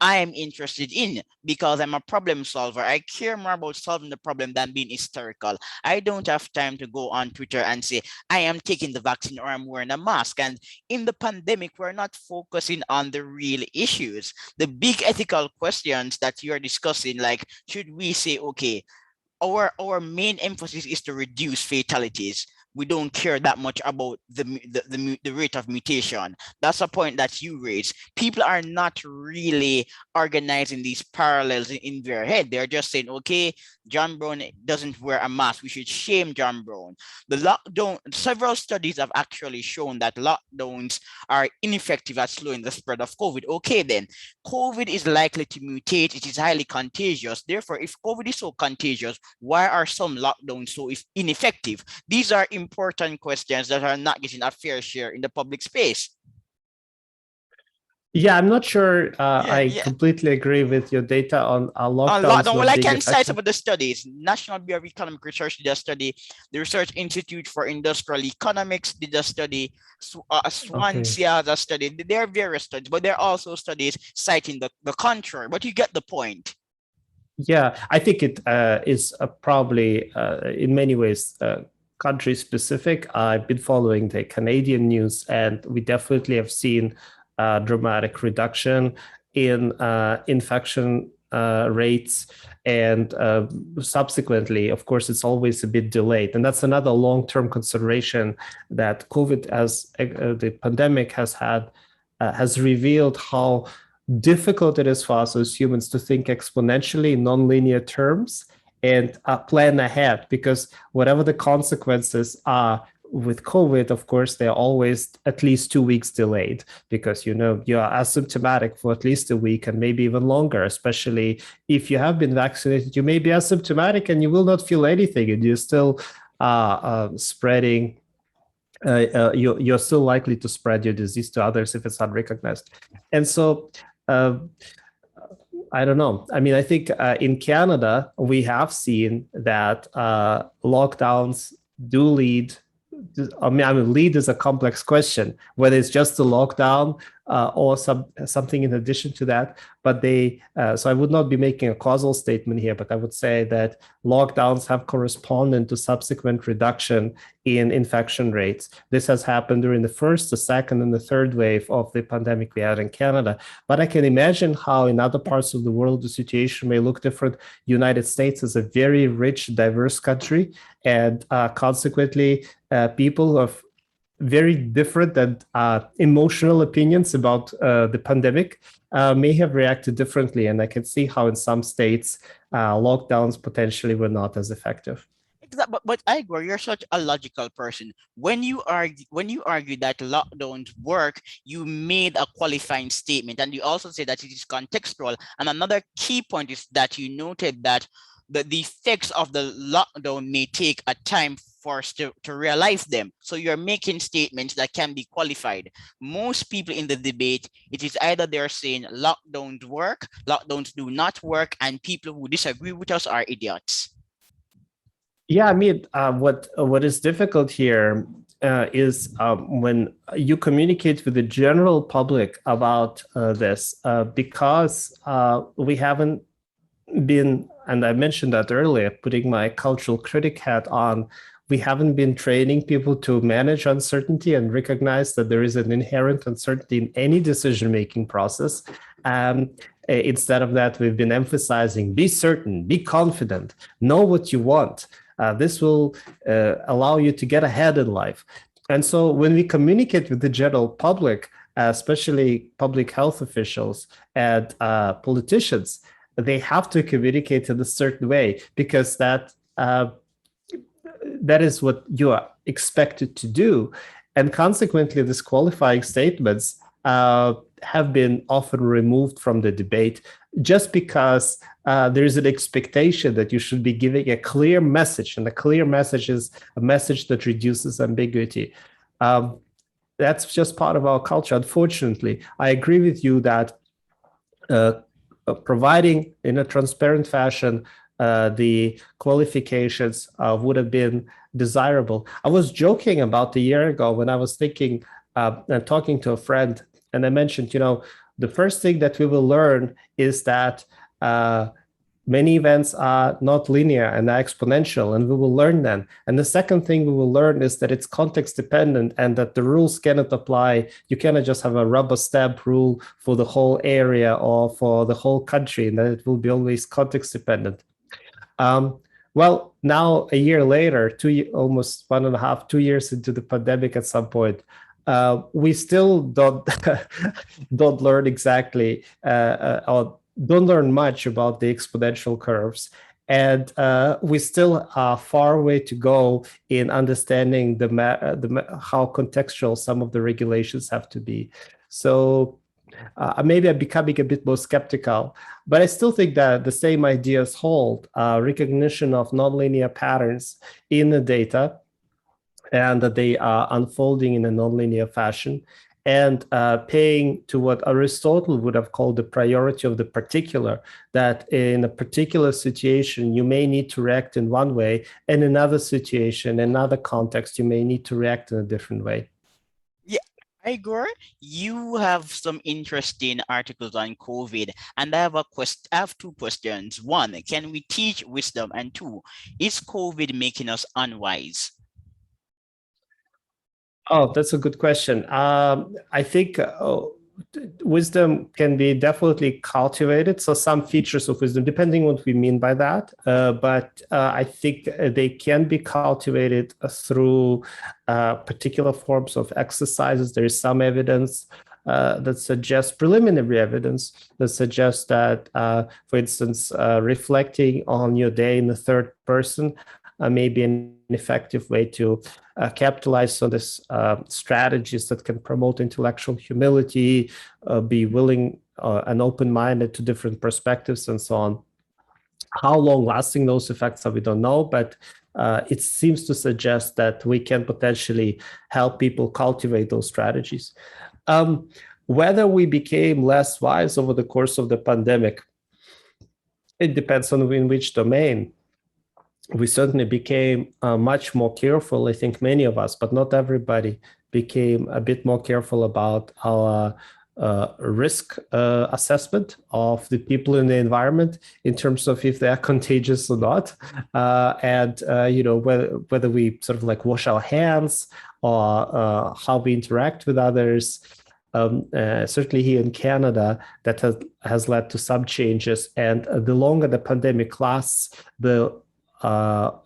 I am interested in because I'm a problem solver. I care more about solving the problem than being hysterical. I don't have time to go on Twitter and say, I am taking the vaccine or I'm wearing a mask. And in the pandemic, we're not focusing on the real issues. The big ethical questions that you're discussing, like, should we say, okay, our main emphasis is to reduce fatalities. We don't care that much about the rate of mutation. That's a point that you raise. People are not really organizing these parallels in their head. They're just saying, okay, John Brown doesn't wear a mask. We should shame John Brown. The lockdown, several studies have actually shown that lockdowns are ineffective at slowing the spread of COVID. Okay, then COVID is likely to mutate. It is highly contagious. Therefore, if COVID is so contagious, why are some lockdowns so ineffective? These are important questions that are not getting a fair share in the public space. Yeah, I'm not sure I Yeah. completely agree with your data on lockdowns Lockdown. not Well, I being can cite effective. some of the studies. National Bureau of Economic Research did a study. The Research Institute for Industrial Economics did a study. Okay. Swansea has a study. There are various studies, but there are also studies citing the contrary. But you get the point. Yeah, I think it is probably in many ways country specific. I've been following the Canadian news, and we definitely have seen a dramatic reduction in infection rates. And subsequently, of course, it's always a bit delayed. And that's another long-term consideration that COVID, as the pandemic has revealed how difficult it is for us as humans to think exponentially in nonlinear terms and plan ahead, because whatever the consequences are with COVID, of course, they're always at least 2 weeks delayed, because you are asymptomatic for at least a week and maybe even longer. Especially if you have been vaccinated, you may be asymptomatic and you will not feel anything, and you're still spreading. You're still likely to spread your disease to others if it's unrecognized. And so I don't know. I mean, I think in Canada, we have seen that lockdowns do lead. I mean, lead is a complex question, whether it's just a lockdown or something in addition to that. But so I would not be making a causal statement here, but I would say that lockdowns have corresponded to subsequent reduction in infection rates. This has happened during the first, the second, and the third wave of the pandemic we had in Canada. But I can imagine how in other parts of the world the situation may look different. United States is a very rich, diverse country, and consequently, people who have very different and emotional opinions about the pandemic may have reacted differently. And I can see how in some states, lockdowns potentially were not as effective. But Igor, you're such a logical person. When you argue that lockdowns work, you made a qualifying statement, and you also say that it is contextual. And another key point is that you noted that the effects of the lockdown may take a time for us to realize them. So you're making statements that can be qualified. Most people in the debate, it is either they're saying lockdowns work, lockdowns do not work, and people who disagree with us are idiots. Yeah, I mean, what is difficult here is when you communicate with the general public about this, because we haven't been, and I mentioned that earlier, putting my cultural critic hat on, we haven't been training people to manage uncertainty and recognize that there is an inherent uncertainty in any decision-making process. Instead of that, we've been emphasizing, be certain, be confident, know what you want. This will allow you to get ahead in life. And so when we communicate with the general public, especially public health officials and politicians, they have to communicate in a certain way, because that is what you are expected to do. And consequently, these qualifying statements have been often removed from the debate just because there is an expectation that you should be giving a clear message, and a clear message is a message that reduces ambiguity. That's just part of our culture, unfortunately. I agree with you that providing in a transparent fashion the qualifications would have been desirable. I was joking about a year ago when I was thinking and talking to a friend, and I mentioned, the first thing that we will learn is that many events are not linear and are exponential, and we will learn them. And the second thing we will learn is that it's context dependent and that the rules cannot apply. You cannot just have a rubber stamp rule for the whole area or for the whole country, and that it will be always context dependent. Well, now a year later, almost 1.5, 2 years into the pandemic at some point, we still don't don't learn exactly or don't learn much about the exponential curves. And we still are far away to go in understanding how contextual some of the regulations have to be. So maybe I'm becoming a bit more skeptical, but I still think that the same ideas hold. Recognition of nonlinear patterns in the data, and that they are unfolding in a nonlinear fashion, and paying to what Aristotle would have called the priority of the particular, that in a particular situation, you may need to react in one way, and in another situation, another context, you may need to react in a different way. Yeah, Igor, you have some interesting articles on COVID, and I have two questions. One, can we teach wisdom? And two, is COVID making us unwise? Oh, that's a good question. I think wisdom can be definitely cultivated. So some features of wisdom, depending on what we mean by that, but I think they can be cultivated through particular forms of exercises. There is some evidence that suggests, preliminary evidence that suggests that, for instance, reflecting on your day in the third person may be an effective way to capitalize on this strategies that can promote intellectual humility, be willing and open-minded to different perspectives, and so on. How long-lasting those effects are, we don't know, but it seems to suggest that we can potentially help people cultivate those strategies. Whether we became less wise over the course of the pandemic, it depends on in which domain. We certainly became much more careful. I think many of us, but not everybody, became a bit more careful about our risk assessment of the people in the environment in terms of if they are contagious or not, and whether we sort of like wash our hands or how we interact with others. Certainly here in Canada, that has led to some changes, and the longer the pandemic lasts, the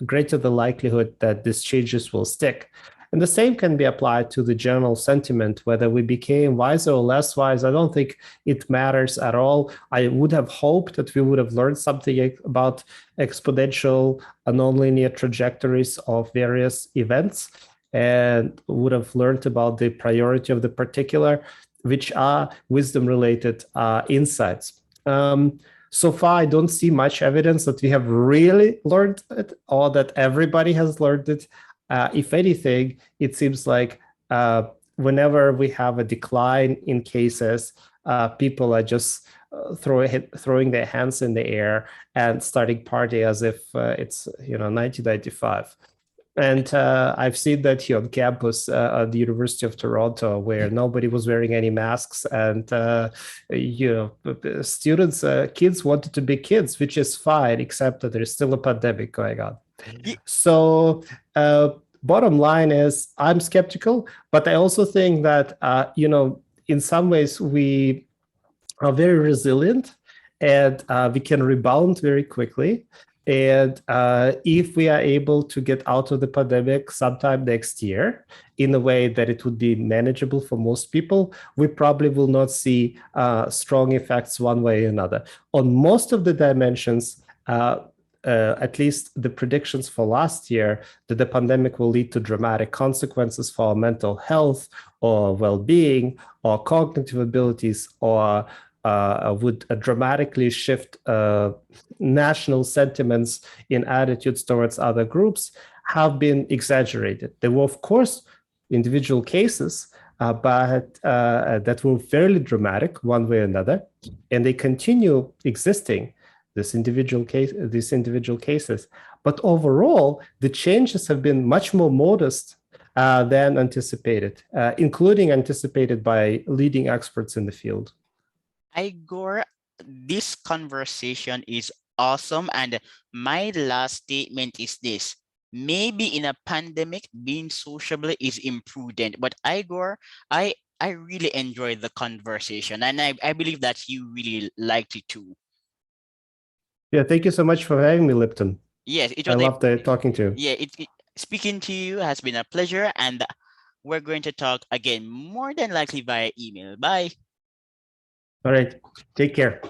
greater the likelihood that these changes will stick. And the same can be applied to the general sentiment, whether we became wiser or less wise. I don't think it matters at all. I would have hoped that we would have learned something about exponential nonlinear trajectories of various events, and would have learned about the priority of the particular, which are wisdom-related insights. So far, I don't see much evidence that we have really learned it, or that everybody has learned it. If anything, it seems like whenever we have a decline in cases, people are just throwing their hands in the air and starting party as if it's 1995. And I've seen that here on campus at the University of Toronto, where nobody was wearing any masks, and students, kids wanted to be kids, which is fine, except that there's still a pandemic going on. So bottom line is, I'm skeptical, but I also think that in some ways we are very resilient, and we can rebound very quickly. And if we are able to get out of the pandemic sometime next year in a way that it would be manageable for most people, we probably will not see strong effects one way or another. On most of the dimensions, at least the predictions for last year, that the pandemic will lead to dramatic consequences for our mental health or well-being or cognitive abilities, or would dramatically shift national sentiments in attitudes towards other groups, have been exaggerated. There were, of course, individual cases, but that were fairly dramatic one way or another, and they continue existing, these individual cases. But overall, the changes have been much more modest than anticipated, including anticipated by leading experts in the field. Igor, this conversation is awesome. And my last statement is this. Maybe in a pandemic, being sociable is imprudent. But Igor, I really enjoyed the conversation, and I believe that you really liked it too. Yeah, thank you so much for having me, Lipton. Yes, it I was a loved talking to you. yeah, speaking to you has been a pleasure, and we're going to talk again more than likely via email. Bye. All right, take care.